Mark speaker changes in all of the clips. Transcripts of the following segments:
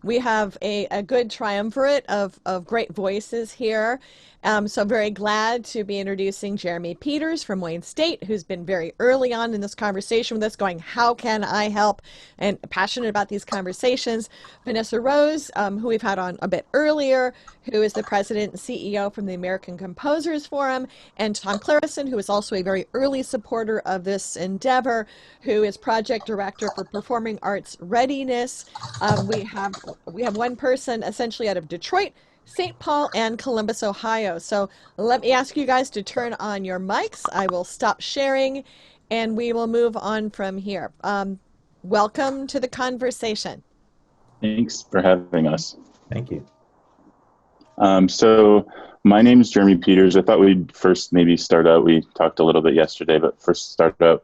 Speaker 1: we have a good triumvirate of great voices here. So I'm very glad to be introducing Jeremy Peters from Wayne State, who's been very early on in this conversation with us, going, how can I help? And passionate about these conversations. Vanessa Rose, who we've had on a bit earlier, who is the president and CEO from the American Composers Forum, and Tom Clareson, who is also a very early supporter of this endeavor, who is project director for Performing Arts Readiness. We have one person essentially out of Detroit, St. Paul, and Columbus, Ohio. So let me ask you guys to turn on your mics. I will stop sharing and we will move on from here. Welcome to the conversation.
Speaker 2: Thanks for having us.
Speaker 3: Thank you.
Speaker 2: So my name is Jeremy Peters. I thought we'd first maybe start out, we talked a little bit yesterday, but first start out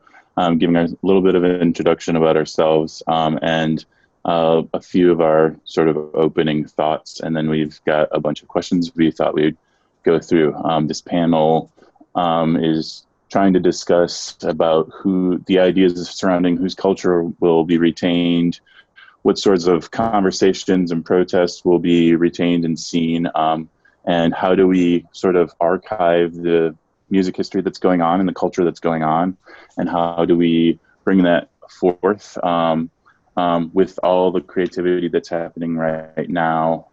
Speaker 2: giving a little bit of an introduction about ourselves and a few of our sort of opening thoughts. And then we've got a bunch of questions we thought we'd go through. This panel is trying to discuss about the ideas surrounding whose culture will be retained, what sorts of conversations and protests will be retained and seen, and how do we sort of archive the music history that's going on and the culture that's going on, and how do we bring that forth with all the creativity that's happening right now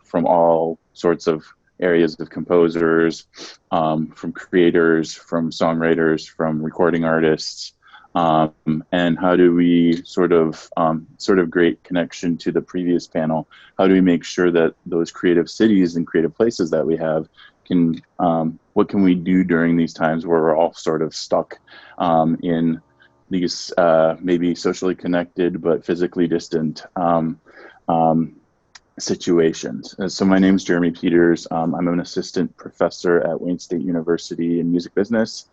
Speaker 2: from all sorts of areas of composers, from creators, from songwriters, from recording artists, and how do we sort of great connection to the previous panel, how do we make sure that those creative cities and creative places that we have can, what can we do during these times where we're all sort of stuck in these maybe socially connected but physically distant situations. So my name is Jeremy Peters. I'm an assistant professor at Wayne State University in music business.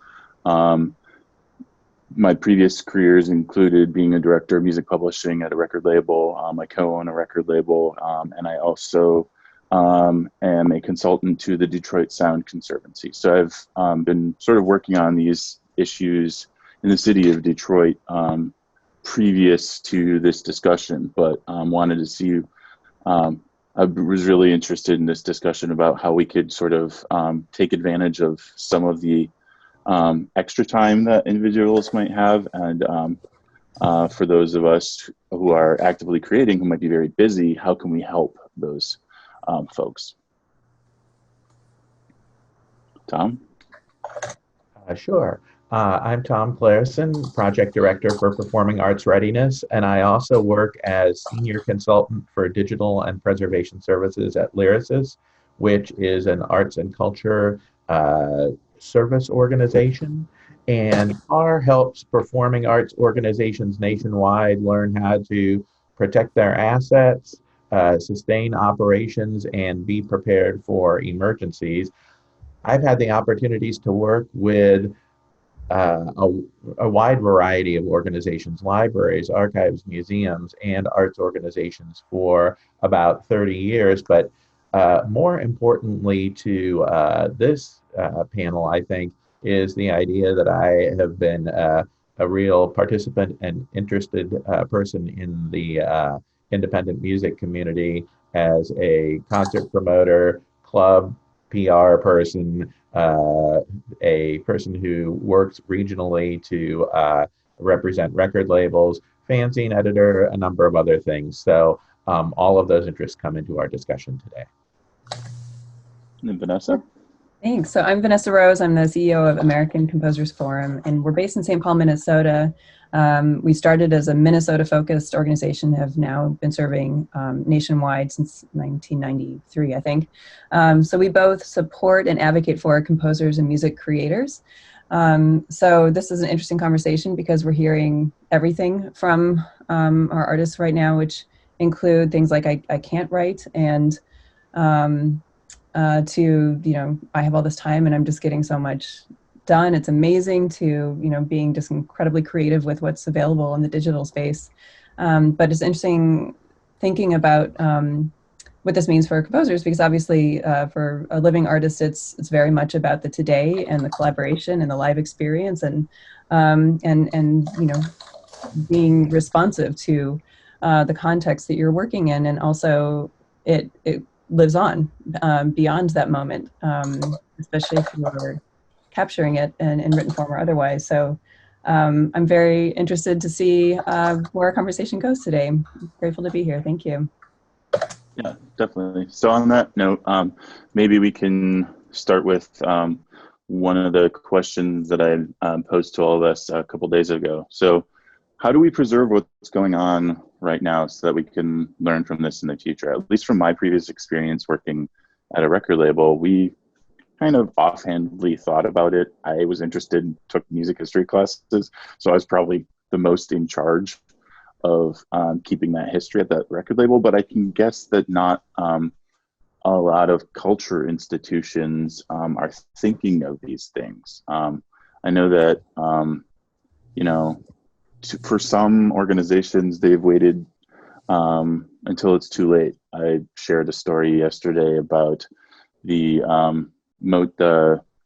Speaker 2: My previous careers included being a director of music publishing at a record label. I co-own a record label, and I also am a consultant to the Detroit Sound Conservancy. So I've been sort of working on these issues in the city of Detroit previous to this discussion, but wanted to see, I was really interested in this discussion about how we could sort of take advantage of some of the extra time that individuals might have, and for those of us who are actively creating, who might be very busy, how can we help those folks? Tom?
Speaker 3: Sure. I'm Tom Clareson, Project Director for Performing Arts Readiness, and I also work as Senior Consultant for Digital and Preservation Services at Larsen, which is an arts and culture service organization. And PAR helps performing arts organizations nationwide learn how to protect their assets, sustain operations, and be prepared for emergencies. I've had the opportunities to work with a wide variety of organizations, libraries, archives, museums, and arts organizations for about 30 years. But more importantly to this panel, I think, is the idea that I have been a real participant and interested person in the independent music community as a concert promoter, club PR person, a person who works regionally to represent record labels, fanzine editor, a number of other things. So all of those interests come into our discussion today.
Speaker 2: And Vanessa?
Speaker 4: Thanks. So I'm Vanessa Rose. I'm the CEO of American Composers Forum, and we're based in St. Paul, Minnesota. We started as a Minnesota-focused organization, have now been serving nationwide since 1993, I think. So we both support and advocate for composers and music creators. So this is an interesting conversation because we're hearing everything from our artists right now, which include things like I can't write, and to, I have all this time and I'm just getting so much done. It's amazing to, being just incredibly creative with what's available in the digital space. But it's interesting thinking about what this means for composers, because obviously for a living artist, it's very much about the today and the collaboration and the live experience and being responsive to the context that you're working in, and also it lives on beyond that moment, especially if you're capturing it in written form or otherwise. So I'm very interested to see where our conversation goes today. I'm grateful to be here. Thank you.
Speaker 2: Yeah, definitely. So on that note, maybe we can start with one of the questions that I posed to all of us a couple days ago. So how do we preserve what's going on right now so that we can learn from this in the future? At least from my previous experience working at a record label, we kind of offhandedly thought about it. I was interested, took music history classes, so I was probably the most in charge of keeping that history at that record label. But I can guess that not a lot of culture institutions are thinking of these things. I know that, you know, for some organizations, they've waited until it's too late. I shared a story yesterday about the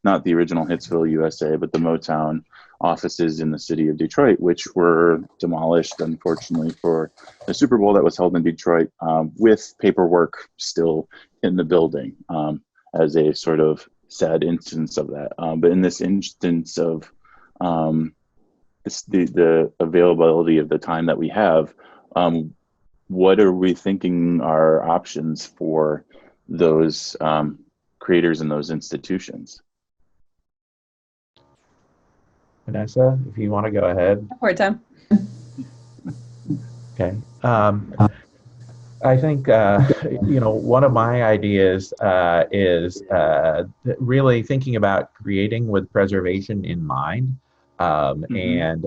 Speaker 2: not the original Hitsville, USA, but the Motown offices in the city of Detroit, which were demolished, unfortunately, for the Super Bowl that was held in Detroit, with paperwork still in the building, as a sort of sad instance of that. But in this instance of the availability of the time that we have, what are we thinking are options for those creators and those institutions?
Speaker 3: Vanessa, if you want to go ahead.
Speaker 4: For it, Tom.
Speaker 3: Okay. I think, one of my ideas is really thinking about creating with preservation in mind. And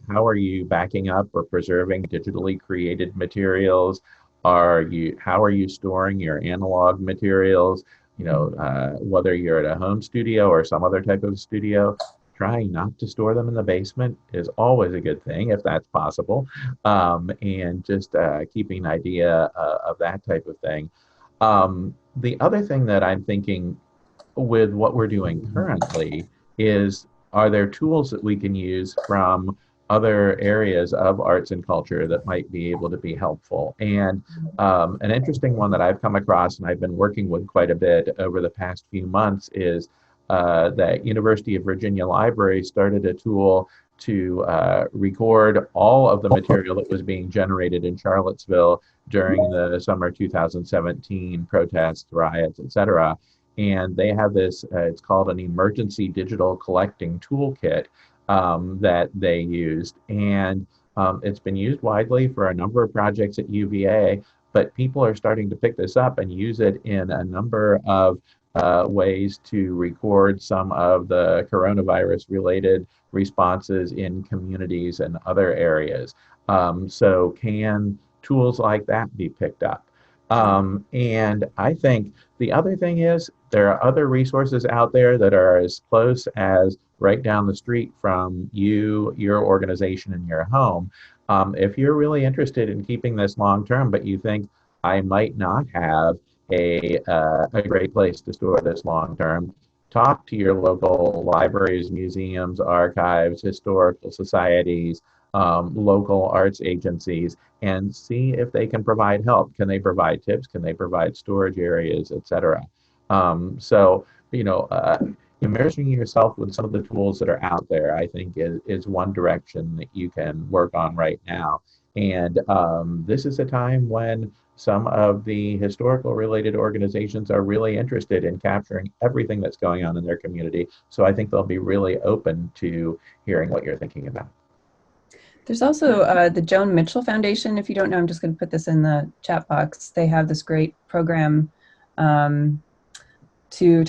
Speaker 3: how are you backing up or preserving digitally created materials? How are you storing your analog materials? Whether you're at a home studio or some other type of studio, trying not to store them in the basement is always a good thing if that's possible. And just keeping an idea of that type of thing. The other thing that I'm thinking with what we're doing currently is, are there tools that we can use from other areas of arts and culture that might be able to be helpful? And an interesting one that I've come across and I've been working with quite a bit over the past few months is that University of Virginia Library started a tool to record all of the material that was being generated in Charlottesville during the summer 2017 protests, riots, etc. And they have this, it's called an emergency digital collecting toolkit that they used. And it's been used widely for a number of projects at UVA, but people are starting to pick this up and use it in a number of ways to record some of the coronavirus related responses in communities and other areas. So can tools like that be picked up? And I think the other thing is there are other resources out there that are as close as right down the street from you, your organization, and your home. If you're really interested in keeping this long term, but you think I might not have a great place to store this long term, talk to your local libraries, museums, archives, historical societies, local arts agencies, and see if they can provide help. Can they provide tips? Can they provide storage areas, etc.? Immersing yourself with some of the tools that are out there, I think, is one direction that you can work on right now. And this is a time when some of the historical related organizations are really interested in capturing everything that's going on in their community. So I think they'll be really open to hearing what you're thinking about.
Speaker 4: There's also the Joan Mitchell Foundation. If you don't know, I'm just going to put this in the chat box. They have this great program to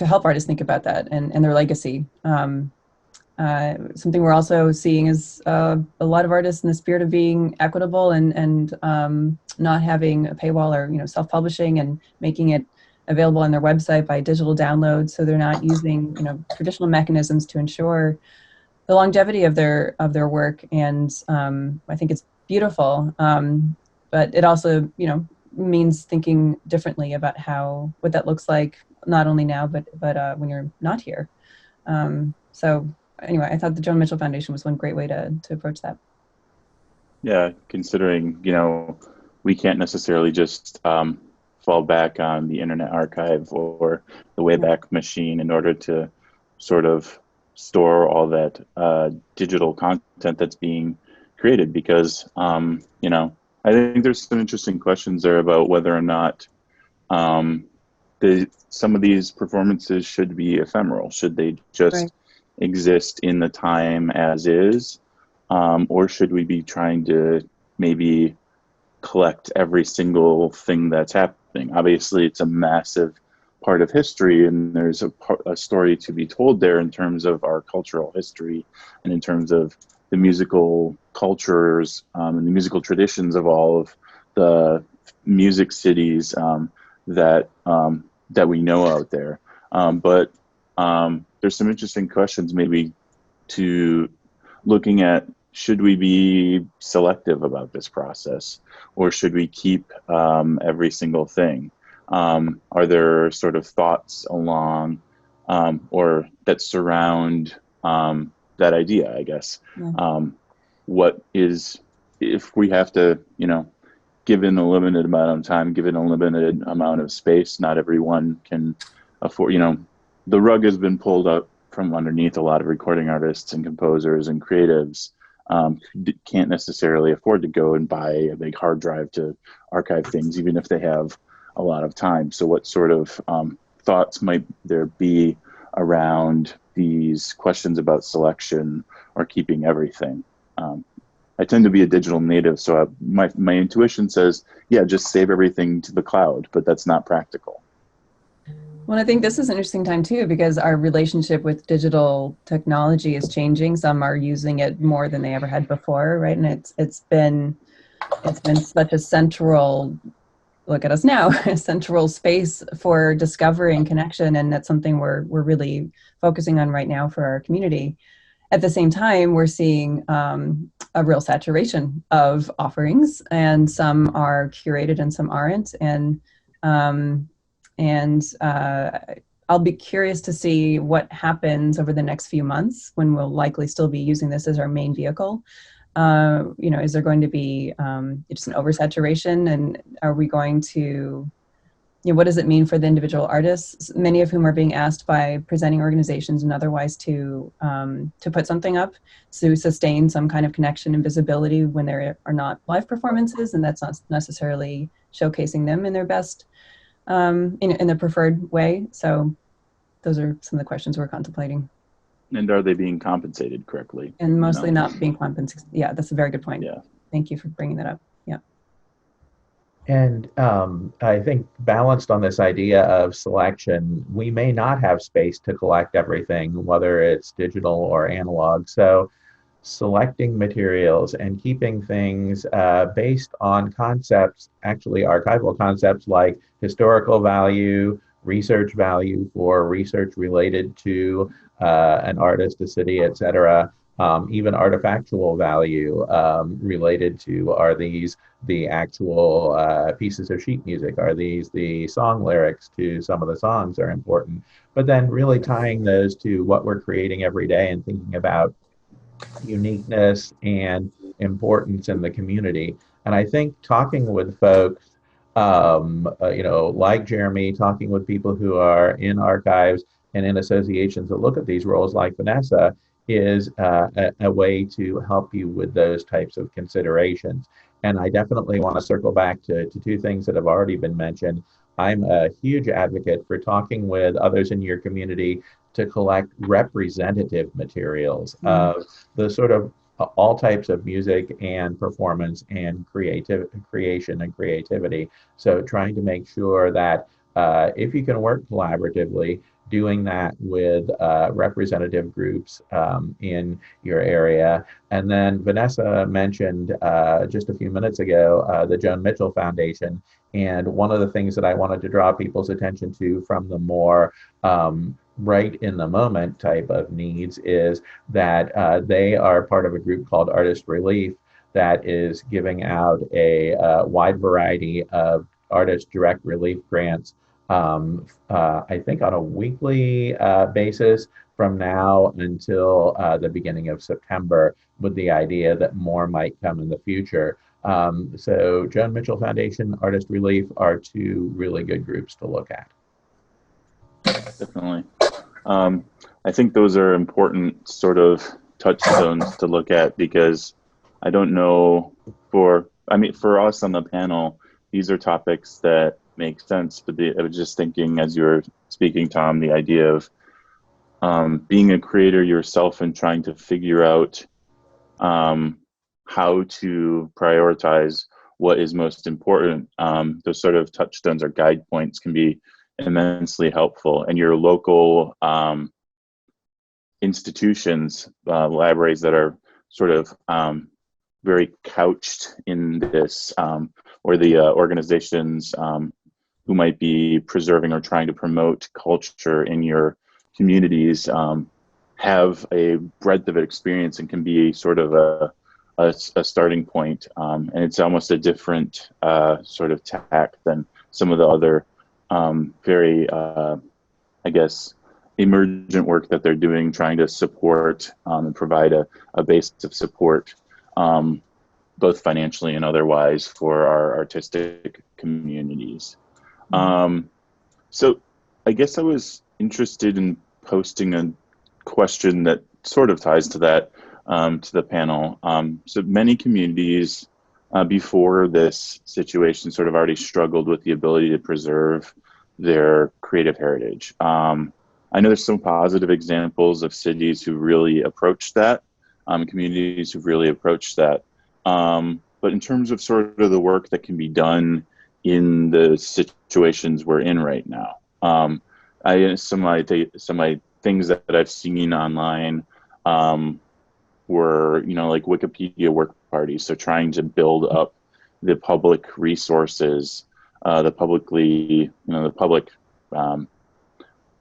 Speaker 4: help artists think about that and their legacy. Something we're also seeing is a lot of artists in the spirit of being equitable and not having a paywall or self-publishing and making it available on their website by digital download, so they're not using traditional mechanisms to ensure the longevity of their work. And I think it's beautiful, but it also means thinking differently about what that looks like, not only now but when you're not here. So anyway, I thought the Joan Mitchell Foundation was one great way to approach that.
Speaker 2: Yeah, considering we can't necessarily just fall back on the Internet Archive or the Wayback Machine in order to sort of store all that digital content that's being created, because I think there's some interesting questions there about whether or not some of these performances should be ephemeral. Should they just exist in the time as is, or should we be trying to maybe collect every single thing that's happening? Obviously, it's a massive part of history, and there's a story to be told there in terms of our cultural history and in terms of the musical cultures and the musical traditions of all of the music cities that we know out there. But there's some interesting questions maybe to looking at. Should we be selective about this process, or should we keep every single thing? Are there sort of thoughts along or that surround that idea, I guess? What is, if we have to, given a limited amount of time, given a limited amount of space, not everyone can afford, the rug has been pulled up from underneath a lot of recording artists and composers and creatives. Can't necessarily afford to go and buy a big hard drive to archive things, even if they have a lot of time. So what sort of thoughts might there be around these questions about selection or keeping everything? I tend to be a digital native, so my intuition says, yeah, just save everything to the cloud, but that's not practical.
Speaker 4: Well, I think this is an interesting time too, because our relationship with digital technology is changing. Some are using it more than they ever had before, right? And it's been such a central, look at us now, a central space for discovery and connection, and that's something we're really focusing on right now for our community. At the same time, we're seeing a real saturation of offerings, and some are curated and some aren't. And I'll be curious to see what happens over the next few months when we'll likely still be using this as our main vehicle. Is there going to be just an oversaturation, and are we going to, what does it mean for the individual artists, many of whom are being asked by presenting organizations and otherwise to put something up to sustain some kind of connection and visibility when there are not live performances, and that's not necessarily showcasing them in their best, in the preferred way. So those are some of the questions we're contemplating.
Speaker 2: And are they being compensated correctly?
Speaker 4: And mostly not being compensated. Yeah, that's a very good point.
Speaker 2: Yeah.
Speaker 4: Thank you for bringing that up. Yeah.
Speaker 3: And I think balanced on this idea of selection, we may not have space to collect everything, whether it's digital or analog. So selecting materials and keeping things based on concepts, actually archival concepts like historical value, research value for research related to an artist, a city, etc. Even artifactual value related to, are these the actual pieces of sheet music? Are these the song lyrics to some of the songs are important? But then really tying those to what we're creating every day and thinking about uniqueness and importance in the community. And I think talking with folks, like Jeremy, talking with people who are in archives and in associations that look at these roles like Vanessa is a way to help you with those types of considerations. And I definitely want to circle back to two things that have already been mentioned. I'm a huge advocate for talking with others in your community to collect representative materials of the sort of all types of music and performance and creation and creativity. So trying to make sure that if you can work collaboratively, doing that with representative groups in your area. And then Vanessa mentioned just a few minutes ago the Joan Mitchell Foundation. And one of the things that I wanted to draw people's attention to from the more right in the moment type of needs is that they are part of a group called Artist Relief that is giving out a wide variety of artist direct relief grants, I think on a weekly basis from now until the beginning of September, with the idea that more might come in the future. So Joan Mitchell Foundation, Artist Relief are two really good groups to look at.
Speaker 2: Definitely. I think those are important sort of touchstones to look at, because I don't know for us on the panel, these are topics that make sense. But I was just thinking as you were speaking, Tom, the idea of being a creator yourself and trying to figure out how to prioritize what is most important. Those sort of touchstones or guide points can be immensely helpful. And your local institutions, libraries that are sort of very couched in this, or the organizations who might be preserving or trying to promote culture in your communities, have a breadth of experience and can be sort of a starting point. And it's almost a different sort of tack than some of the other very, I guess, emergent work that they're doing, trying to support and provide a base of support, both financially and otherwise, for our artistic communities. So I guess I was interested in posting a question that sort of ties to that, to the panel. So many communities before this situation sort of already struggled with the ability to preserve their creative heritage. I know there's some positive examples of cities who really approached that, communities who've really approached that. But in terms of sort of the work that can be done in the situations we're in right now, some of my things that I've seen online were, like Wikipedia work parties. So trying to build up the public resources, the public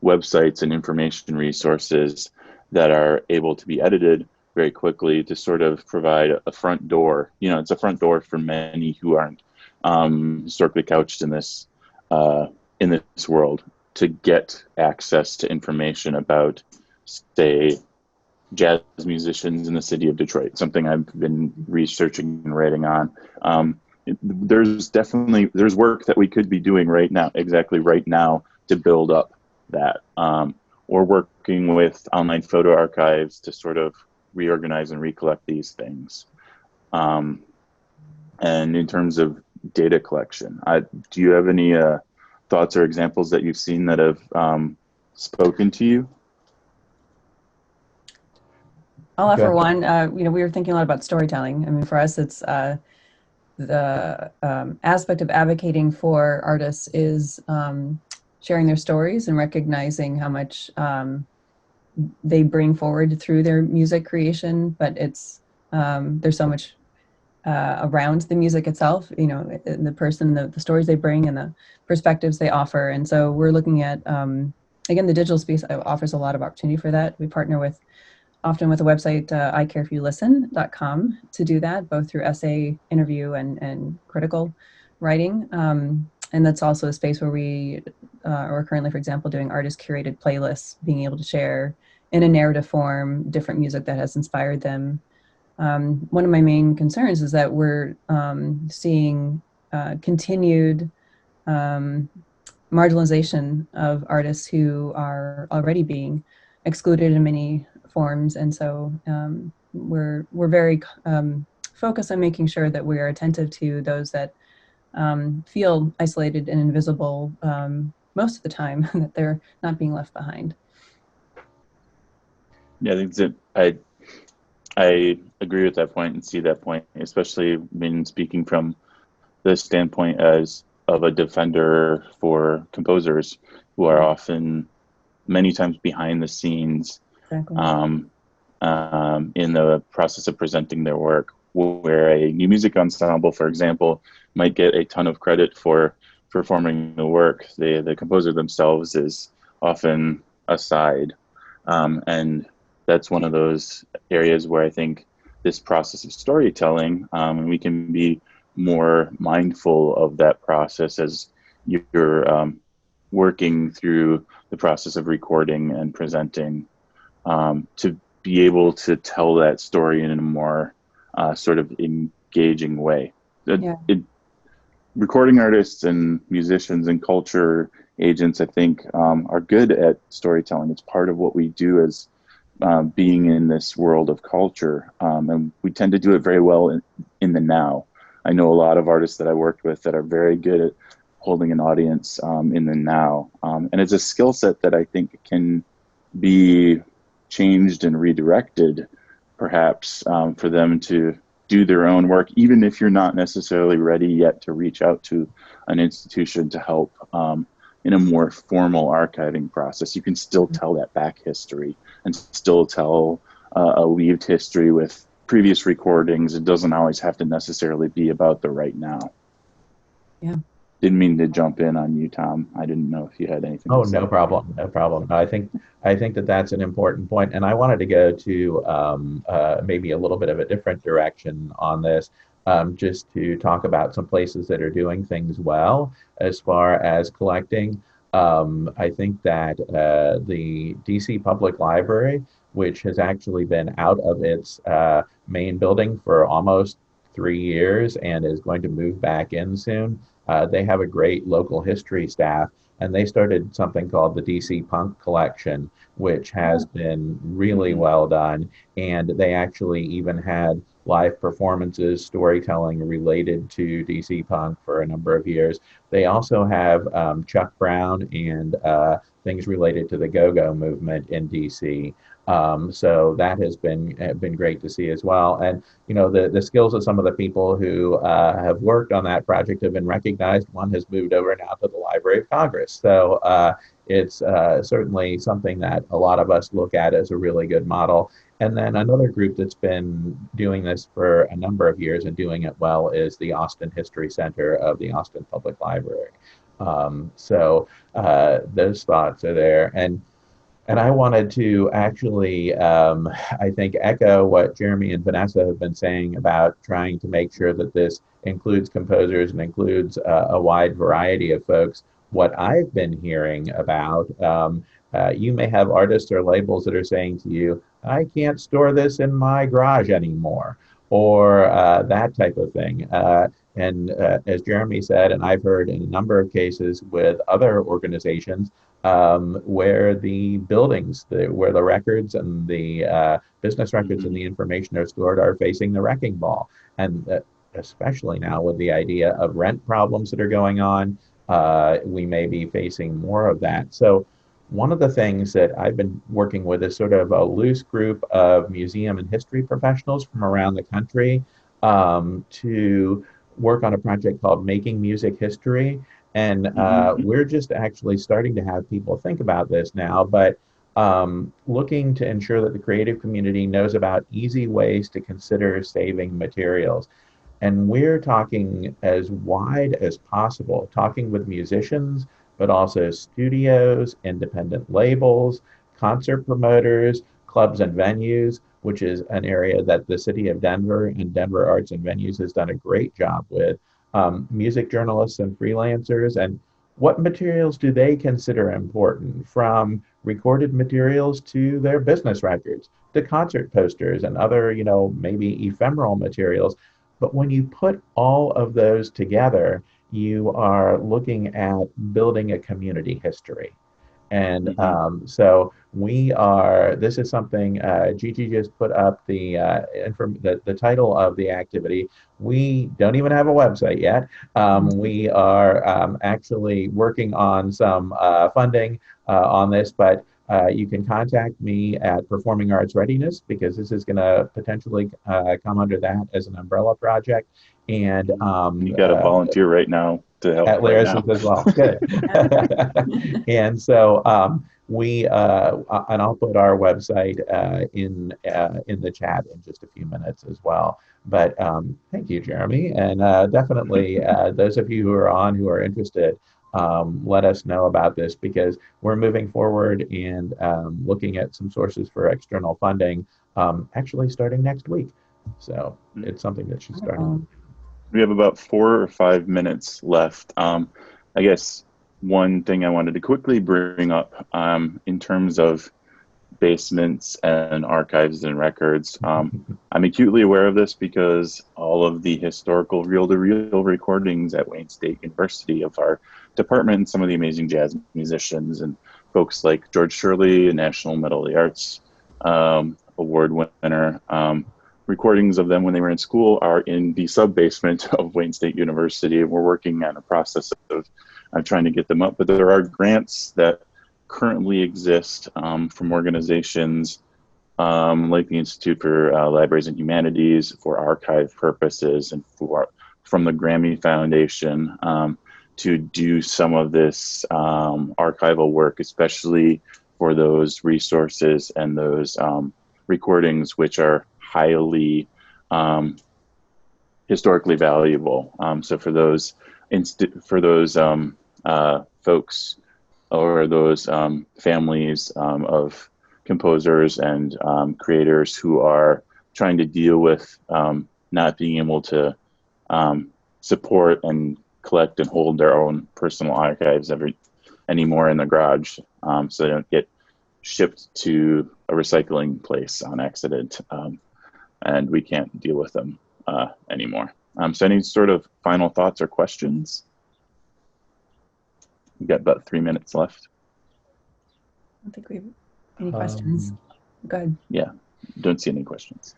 Speaker 2: websites and information resources that are able to be edited very quickly to sort of provide a front door. It's a front door for many who aren't historically couched in this world, to get access to information about, say, jazz musicians in the city of Detroit, something I've been researching and writing on. There's work that we could be doing right now, to build up that, or working with online photo archives to sort of reorganize and recollect these things. And in terms of data collection, do you have any thoughts or examples that you've seen that have spoken to you?
Speaker 4: I'll offer one. We were thinking a lot about storytelling. I mean, for us, it's the aspect of advocating for artists is sharing their stories and recognizing how much they bring forward through their music creation. But it's there's so much around the music itself, the person, the stories they bring, and the perspectives they offer. And so we're looking at, again, the digital space offers a lot of opportunity for that. We partner often with the website icareifyoulisten.com to do that, both through essay, interview, and critical writing. And that's also a space where we are currently, for example, doing artist-curated playlists, being able to share in a narrative form different music that has inspired them. One of my main concerns is that we're seeing continued marginalization of artists who are already being excluded in many forms, and so we're very focused on making sure that we are attentive to those that feel isolated and invisible most of the time, that they're not being left behind.
Speaker 2: Yeah, I think that I agree with that point and see that point, especially when speaking from the standpoint of a defender for composers who are often many times behind the scenes.
Speaker 4: Exactly.
Speaker 2: In the process of presenting their work, where a new music ensemble, for example, might get a ton of credit for performing the work. The composer themselves is often aside, and that's one of those areas where I think this process of storytelling, and we can be more mindful of that process as you're working through the process of recording and presenting, to be able to tell that story in a more sort of engaging way.
Speaker 4: Yeah.
Speaker 2: Recording artists and musicians and culture agents, I think, are good at storytelling. It's part of what we do as being in this world of culture, and we tend to do it very well in the now. I know a lot of artists that I worked with that are very good at holding an audience in the now, and it's a skill set that I think can be changed and redirected, perhaps, for them to do their own work, even if you're not necessarily ready yet to reach out to an institution to help in a more formal archiving process. You can still tell that back history and still tell a weaved history with previous recordings. It doesn't always have to necessarily be about the right now.
Speaker 4: Yeah.
Speaker 2: Didn't mean to jump in on you, Tom. I didn't know if you had anything
Speaker 3: Oh,
Speaker 2: to say.
Speaker 3: no problem, no problem. I think that that's an important point, and I wanted to go to maybe a little bit of a different direction on this, just to talk about some places that are doing things well as far as collecting. I think that the DC Public Library, which has actually been out of its main building for almost 3 years and is going to move back in soon, they have a great local history staff, and they started something called the DC Punk Collection, which has been really well done. And they actually even had live performances, storytelling related to DC Punk for a number of years. They also have Chuck Brown and things related to the go-go movement in DC. So that has been great to see as well. And the skills of some of the people who have worked on that project have been recognized. One has moved over now to the Library of Congress. So it's certainly something that a lot of us look at as a really good model. And then another group that's been doing this for a number of years and doing it well is the Austin History Center of the Austin Public Library. So those thoughts are there. And I wanted to actually, I think, echo what Jeremy and Vanessa have been saying about trying to make sure that this includes composers and includes a wide variety of folks. What I've been hearing about, you may have artists or labels that are saying to you, I can't store this in my garage anymore, or that type of thing. And as Jeremy said, and I've heard in a number of cases with other organizations, where the buildings, where the records and the business records and the information are stored are facing the wrecking ball. And especially now with the idea of rent problems that are going on, we may be facing more of that. So one of the things that I've been working with is sort of a loose group of museum and history professionals from around the country to work on a project called Making Music History. And we're just actually starting to have people think about this now, but looking to ensure that the creative community knows about easy ways to consider saving materials. And we're talking as wide as possible, talking with musicians, but also studios, independent labels, concert promoters, clubs and venues, which is an area that the city of Denver and Denver Arts and Venues has done a great job with, music journalists and freelancers, and what materials do they consider important, from recorded materials to their business records, to concert posters and other, maybe ephemeral materials. But when you put all of those together, you are looking at building a community history. And so this is something, Gigi just put up the title of the activity. We don't even have a website yet. We are actually working on some funding on this, but you can contact me at Performing Arts Readiness, because this is going to potentially come under that as an umbrella project. And
Speaker 2: you got to volunteer right now to help
Speaker 3: at Larsen as well. Good. And so and I'll put our website in the chat in just a few minutes as well. But thank you, Jeremy, and definitely those of you who are on who are interested, let us know about this, because we're moving forward and looking at some sources for external funding, actually starting next week. So it's something that should start.
Speaker 2: We have about 4 or 5 minutes left. I guess one thing I wanted to quickly bring up in terms of basements and archives and records. I'm acutely aware of this because all of the historical reel-to-reel recordings at Wayne State University of our department and some of the amazing jazz musicians and folks like George Shirley, a National Medal of the Arts award winner, recordings of them when they were in school are in the sub-basement of Wayne State University. We're working on a process of trying to get them up, but there are grants that currently exist from organizations like the Institute for Libraries and Humanities for archive purposes and from the Grammy Foundation to do some of this archival work, especially for those resources and those recordings which are highly historically valuable. So for those folks or those families of composers and creators who are trying to deal with not being able to support and collect and hold their own personal archives anymore in the garage, so they don't get shipped to a recycling place on accident, and we can't deal with them anymore. So any sort of final thoughts or questions? We've got about 3 minutes left.
Speaker 4: I don't think we have any questions. Go ahead.
Speaker 2: Yeah, don't see any questions.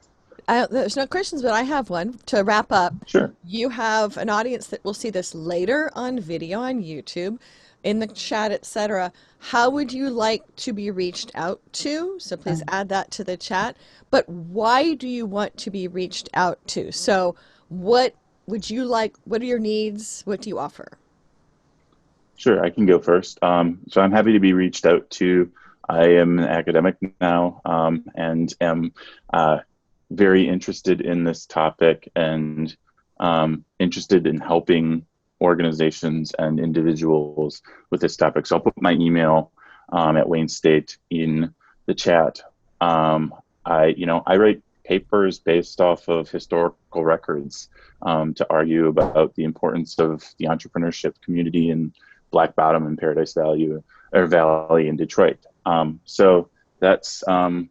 Speaker 1: There's no questions, but I have one to wrap up.
Speaker 2: Sure.
Speaker 1: You have an audience that will see this later on video on YouTube, in the chat, etc. How would you like to be reached out to? So please add that to the chat. But why do you want to be reached out to? So what would you like? What are your needs? What do you offer?
Speaker 2: Sure, I can go first. So I'm happy to be reached out to. I am an academic now and am very interested in this topic and interested in helping organizations and individuals with this topic. So I'll put my email at Wayne State in the chat. I write papers based off of historical records to argue about the importance of the entrepreneurship community in Black Bottom and Paradise Valley in Detroit. So that's, I'm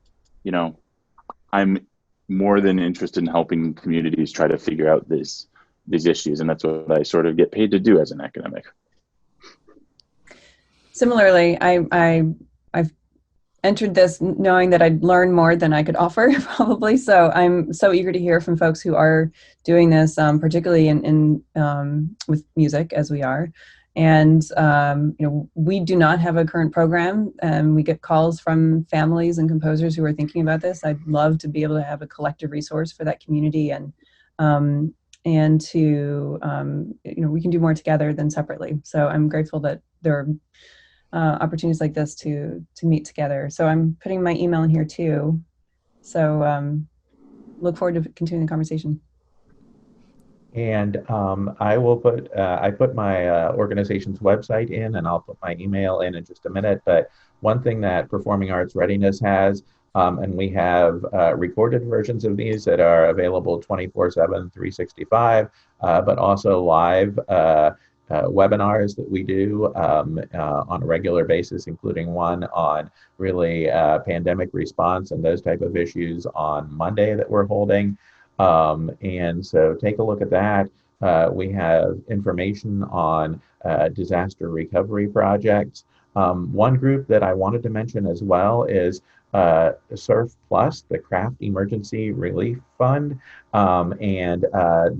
Speaker 2: more than interested in helping communities try to figure out these issues, and that's what I sort of get paid to do as an academic.
Speaker 4: Similarly, I've entered this knowing that I'd learn more than I could offer, probably. So I'm so eager to hear from folks who are doing this, particularly in with music, as we are. And we do not have a current program, and we get calls from families and composers who are thinking about this. I'd love to be able to have a collective resource for that community, and to we can do more together than separately. So I'm grateful that there are opportunities like this to meet together. So I'm putting my email in here too. So look forward to continuing the conversation.
Speaker 3: And I will put I put my organization's website in, and I'll put my email in just a minute. But one thing that Performing Arts Readiness has, and we have recorded versions of these that are available 24/7, 365, but also live webinars that we do on a regular basis, including one on really pandemic response and those type of issues on Monday that we're holding. And so take a look at that. We have information on disaster recovery projects. One group that I wanted to mention as well is Surf Plus, the Craft Emergency Relief Fund. And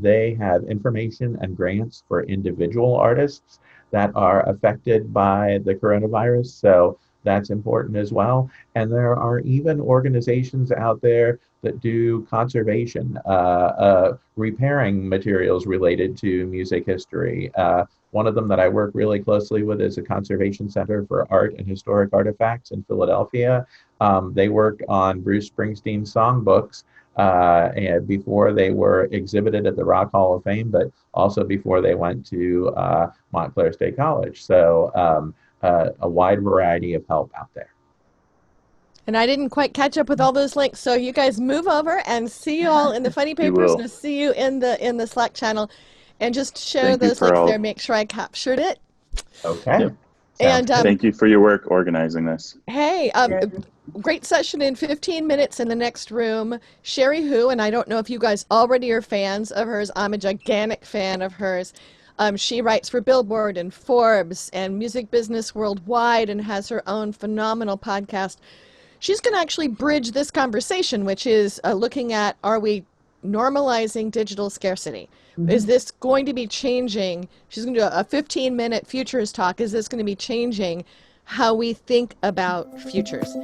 Speaker 3: they have information and grants for individual artists that are affected by the coronavirus. So that's important as well. And there are even organizations out there that do conservation, repairing materials related to music history. One of them that I work really closely with is a Conservation Center for Art and Historic Artifacts in Philadelphia. They worked on Bruce Springsteen's songbooks and before they were exhibited at the Rock Hall of Fame, but also before they went to Montclair State College. So a wide variety of help out there.
Speaker 1: And I didn't quite catch up with all those links, so you guys move over and see you all in the funny papers. And see you in the Slack channel, and just share those links there. Make sure I captured it.
Speaker 3: Okay.
Speaker 2: Yep.
Speaker 1: And
Speaker 2: thank you for your work organizing this.
Speaker 1: Hey, great session in 15 minutes in the next room. Sherry Hu, and I don't know if you guys already are fans of hers. I'm a gigantic fan of hers. She writes for Billboard and Forbes and Music Business Worldwide and has her own phenomenal podcast. She's going to actually bridge this conversation, which is looking at, are we normalizing digital scarcity? Mm-hmm. Is this going to be changing? She's going to do a 15-minute futures talk. Is this going to be changing how we think about futures?